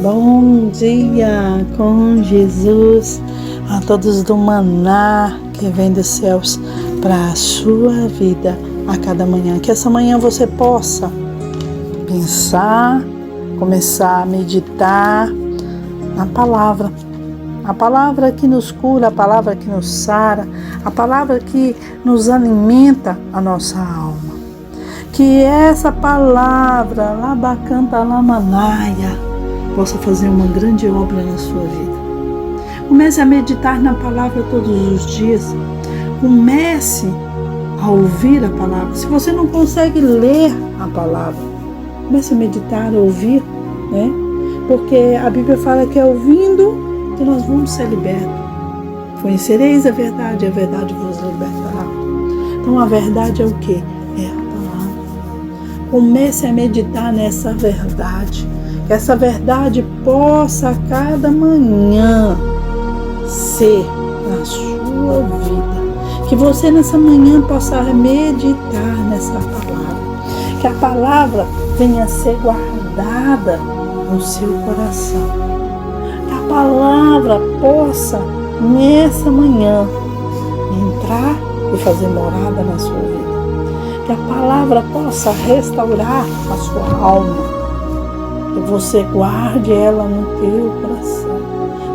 Bom dia com Jesus, a todos do maná que vem dos céus para a sua vida a cada manhã. Que essa manhã você possa pensar, começar a meditar na palavra. A palavra que nos cura, a palavra que nos sara, a palavra que nos alimenta a nossa alma. Que essa palavra, Labacanta Lamanaia, possa fazer uma grande obra na sua vida. Comece a meditar na palavra todos os dias. Comece a ouvir a palavra. Se você não consegue ler a palavra, comece a meditar, a ouvir, né? Porque a Bíblia fala que é ouvindo que nós vamos ser libertos. Conhecereis a verdade vos libertará. Então a verdade é o quê? É a palavra. Comece a meditar nessa verdade. Que essa verdade possa a cada manhã ser na sua vida. Que você nessa manhã possa meditar nessa palavra. Que a palavra venha a ser guardada no seu coração. Que a palavra possa nessa manhã entrar e fazer morada na sua vida. Que a palavra possa restaurar a sua alma. Que você guarde ela no teu coração.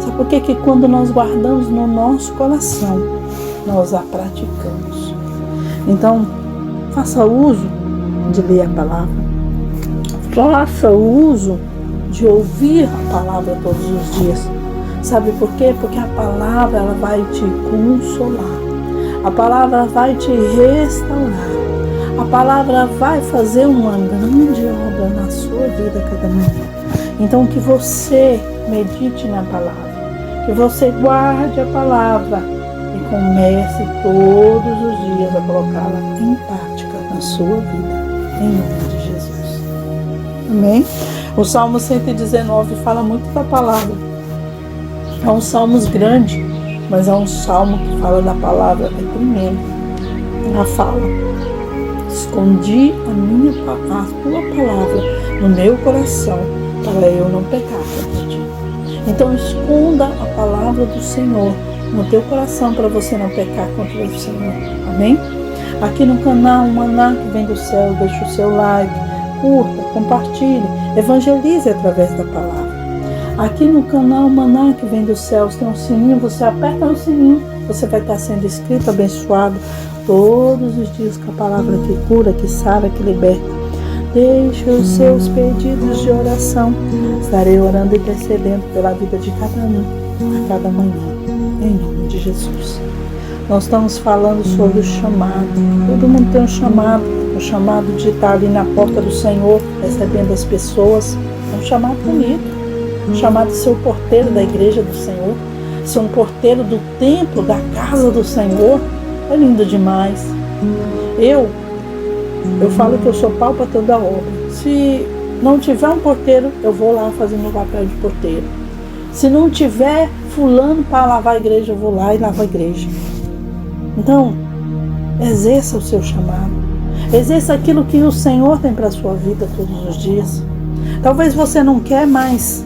Sabe por quê? Que quando nós guardamos no nosso coração, nós a praticamos. Então, faça uso de ler a palavra. Faça uso de ouvir a palavra todos os dias. Sabe por quê? Porque a palavra ela vai te consolar. A palavra vai te restaurar. A palavra vai fazer uma grande obra na sua vida cada manhã. Então que você medite na palavra, que você guarde a palavra e comece todos os dias a colocá-la em prática na sua vida, em nome de Jesus. Amém? O Salmo 119 fala muito da palavra. É um salmo grande, mas é um salmo que fala da palavra, é tremendo. Ela fala: escondi a tua palavra no meu coração, para eu não pecar contra ti. Então esconda a palavra do Senhor no teu coração, para você não pecar contra o Senhor. Amém? Aqui no canal Maná que vem do céu, deixa o seu like, curta, compartilhe, evangelize através da palavra. Aqui no canal Maná que vem dos céus tem um sininho, você aperta no sininho, você vai estar sendo inscrito, abençoado todos os dias com a palavra que cura, que sara, que liberta. Deixe os seus pedidos de oração. Estarei orando e intercedendo pela vida de cada um, a cada manhã, em nome de Jesus. Nós estamos falando sobre o chamado. Todo mundo tem um chamado. O chamado de estar ali na porta do Senhor, recebendo as pessoas. É um chamado bonito. Um chamado de ser o porteiro da igreja do Senhor. Ser um porteiro do templo, da casa do Senhor. É lindo demais. Eu falo que eu sou pau para toda obra. Se não tiver um porteiro, eu vou lá fazer meu papel de porteiro. Se não tiver fulano para lavar a igreja, eu vou lá e lavo a igreja. Então, exerça o seu chamado. Exerça aquilo que o Senhor tem para a sua vida todos os dias. Talvez você não quer, mas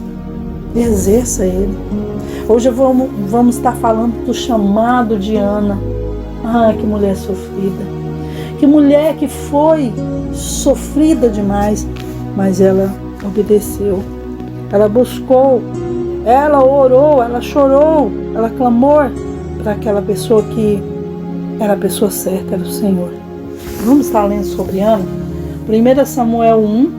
exerça ele. Hoje vamos estar falando do chamado de Ana. Ah, que mulher sofrida. Que mulher que foi sofrida demais, mas ela obedeceu. Ela buscou, ela orou, ela chorou, ela clamou para aquela pessoa que era a pessoa certa, era o Senhor. Vamos estar lendo sobre Ana. 1 Samuel 1.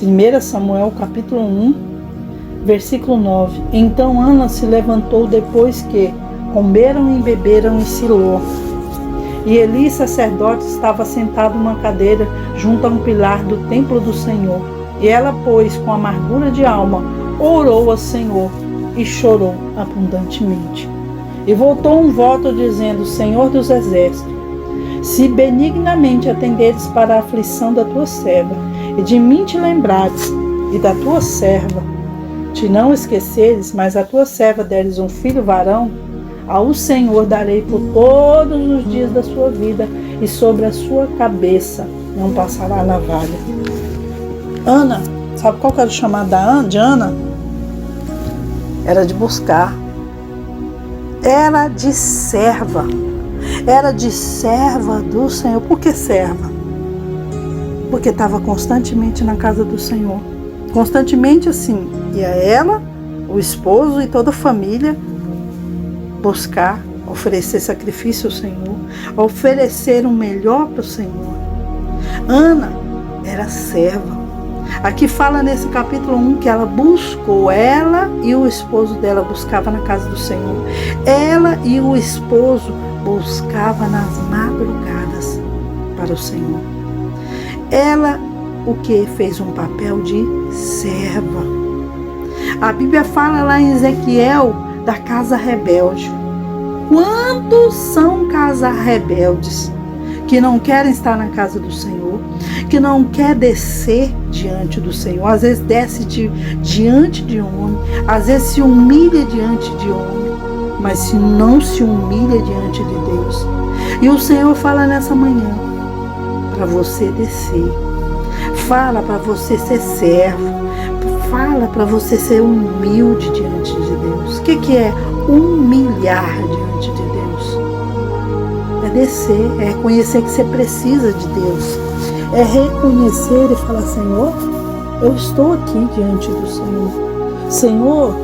1 Samuel capítulo 1, versículo 9. Então Ana se levantou depois que comeram e beberam em Siló. E Eli, sacerdote, estava sentado numa cadeira junto a um pilar do templo do Senhor. E ela, pois, com amargura de alma, orou ao Senhor e chorou abundantemente. E voltou um voto dizendo: Senhor dos exércitos, se benignamente atenderes para a aflição da tua serva, e de mim te lembrares, e da tua serva te não esqueceres, mas a tua serva deres um filho varão, ao Senhor darei por todos os dias da sua vida, e sobre a sua cabeça não passará navalha. Ana, sabe qual que era o chamado de Ana? Era de buscar. Era de serva. Era de serva do Senhor. Por que serva? Porque estava constantemente na casa do Senhor. Constantemente assim. Ia ela, o esposo e toda a família buscar, oferecer sacrifício ao Senhor, oferecer o melhor para o Senhor. Ana era serva. Aqui fala nesse capítulo 1 que ela buscou, ela e o esposo dela buscavam na casa do Senhor. Ela e o esposo buscavam nas madrugadas para o Senhor. Ela, o que? Fez um papel de serva. A Bíblia fala lá em Ezequiel da casa rebelde. Quantos são casas rebeldes que não querem estar na casa do Senhor, que não quer descer diante do Senhor? Às vezes desce diante de homem, às vezes se humilha diante de homem, mas se não se humilha diante de Deus. E o Senhor fala nessa manhã para você descer, fala para você ser servo, fala para você ser humilde diante de Deus. O que é humilhar diante de Deus? É descer, é reconhecer que você precisa de Deus. É reconhecer e falar: Senhor, eu estou aqui diante do Senhor. Senhor,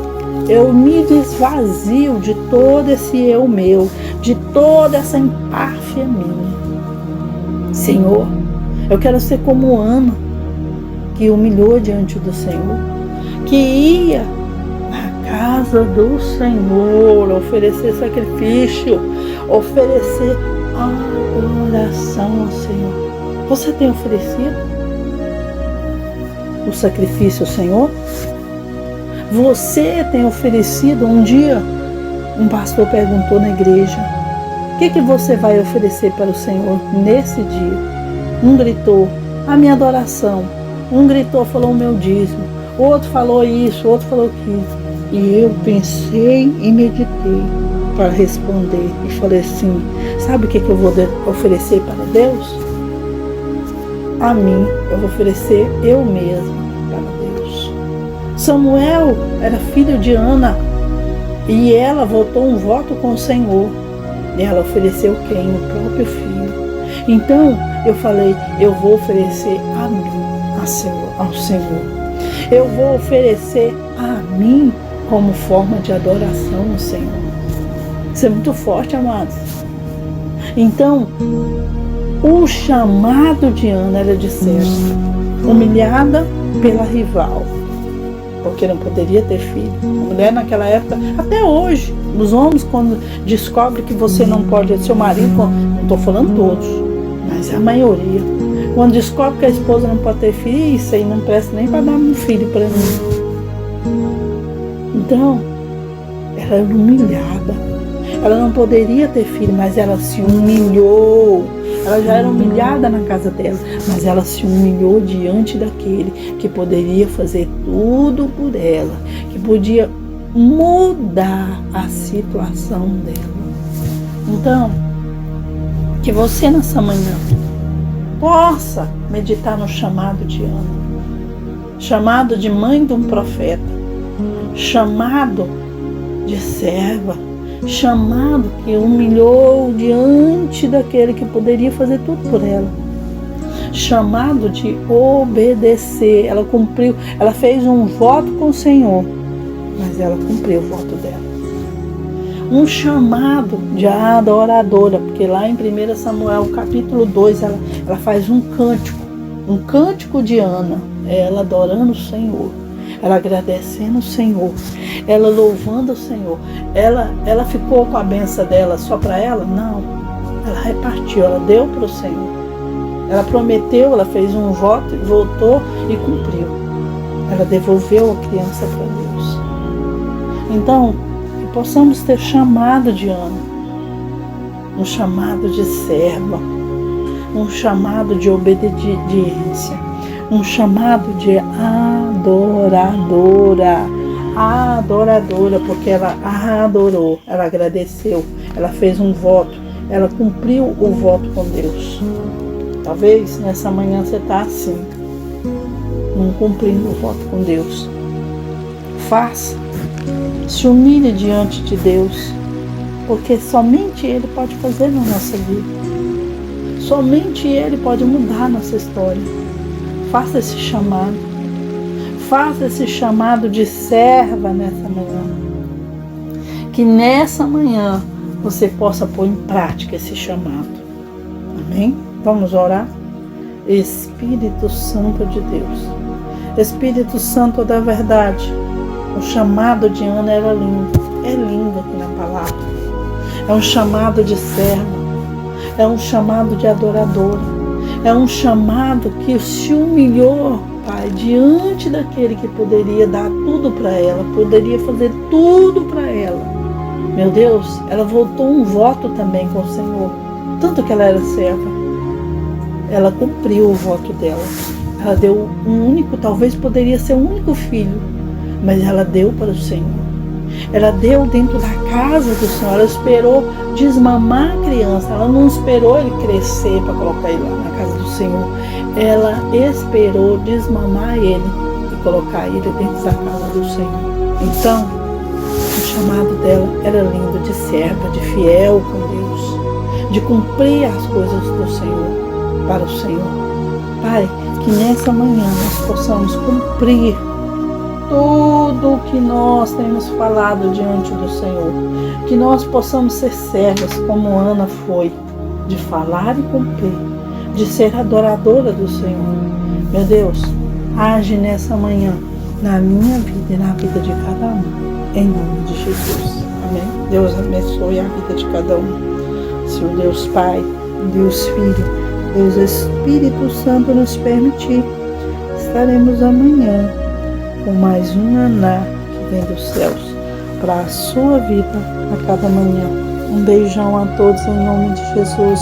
eu me desvazio de todo esse eu meu, de toda essa empáfia minha. Senhor, eu quero ser como Ana, que humilhou diante do Senhor, que ia na casa do Senhor oferecer sacrifício, oferecer adoração ao Senhor. Você tem oferecido o sacrifício ao Senhor? Você tem oferecido? Um dia um pastor perguntou na igreja: o que você vai oferecer para o Senhor nesse dia? Um gritou: a minha adoração. Um gritou, falou: o meu dízimo. Outro falou isso, outro falou aquilo. E eu pensei e meditei para responder e falei assim: sabe o que eu vou oferecer para Deus? A mim, eu vou oferecer eu mesmo para Deus. Samuel era filho de Ana e ela votou um voto com o Senhor. E ela ofereceu quem? O próprio filho. Então eu falei: eu vou oferecer a mim, ao Senhor. Eu vou oferecer a mim como forma de adoração ao Senhor. Isso é muito forte, amados. Então, o chamado de Ana era de serva, humilhada pela rival, porque não poderia ter filho. A mulher naquela época, até hoje, os homens quando descobrem que você não pode ter seu marido, não estou falando todos, mas a maioria, quando descobre que a esposa não pode ter filho, isso aí não presta nem para dar um filho para mim. Então, ela era humilhada. Ela não poderia ter filho, mas ela se humilhou. Ela já era humilhada na casa dela, mas ela se humilhou diante daquele que poderia fazer tudo por ela, que podia mudar a situação dela. Então, que você nessa manhã possa meditar no chamado de Ana, chamado de mãe de um profeta, chamado de serva, chamado que humilhou diante daquele que poderia fazer tudo por ela, chamado de obedecer. Ela cumpriu, ela fez um voto com o Senhor, mas ela cumpriu o voto dela. Um chamado de adoradora, porque lá em 1 Samuel capítulo 2 ela faz um cântico de Ana, ela adorando o Senhor, ela agradecendo o Senhor, ela louvando o Senhor. Ela ficou com a benção dela só para ela? Não, ela repartiu, ela deu para o Senhor. Ela prometeu, ela fez um voto, voltou e cumpriu. Ela devolveu a criança para Deus. Então, que possamos ter chamado de Ana, um chamado de serva, um chamado de obediência, um chamado de adoradora. adoradora, porque ela adorou, ela agradeceu, ela fez um voto, ela cumpriu o voto com Deus. Talvez nessa manhã você está assim, não cumprindo o voto com Deus. Faça, se humilhe diante de Deus, porque somente Ele pode fazer na nossa vida. Somente Ele pode mudar a nossa história. Faça esse chamado. Faça esse chamado de serva nessa manhã. Que nessa manhã você possa pôr em prática esse chamado. Amém? Vamos orar? Espírito Santo de Deus. Espírito Santo da verdade. O chamado de Ana era lindo. É lindo aqui na palavra. É um chamado de serva. É um chamado de adoradora. É um chamado que se humilhou, Pai, diante daquele que poderia dar tudo para ela, poderia fazer tudo para ela. Meu Deus, ela voltou um voto também com o Senhor. Tanto que ela era serva. Ela cumpriu o voto dela. Ela deu um único, talvez poderia ser um único filho, mas ela deu para o Senhor. Ela deu dentro da casa do Senhor. Ela esperou desmamar a criança. Ela não esperou ele crescer para colocar ele lá na casa do Senhor. Ela esperou desmamar ele e colocar ele dentro da casa do Senhor. Então, o chamado dela era lindo, de serva, de fiel com Deus, de cumprir as coisas do Senhor para o Senhor. Pai, que nessa manhã nós possamos cumprir tudo o que nós temos falado diante do Senhor. Que nós possamos ser servas como Ana foi, de falar e cumprir, de ser adoradora do Senhor. Meu Deus, age nessa manhã, na minha vida e na vida de cada um, em nome de Jesus. Amém? Deus abençoe a vida de cada um. Se o Deus Pai, Deus Filho, Deus Espírito Santo nos permitir, estaremos amanhã com mais um maná que vem dos céus para a sua vida a cada manhã. Um beijão a todos em nome de Jesus.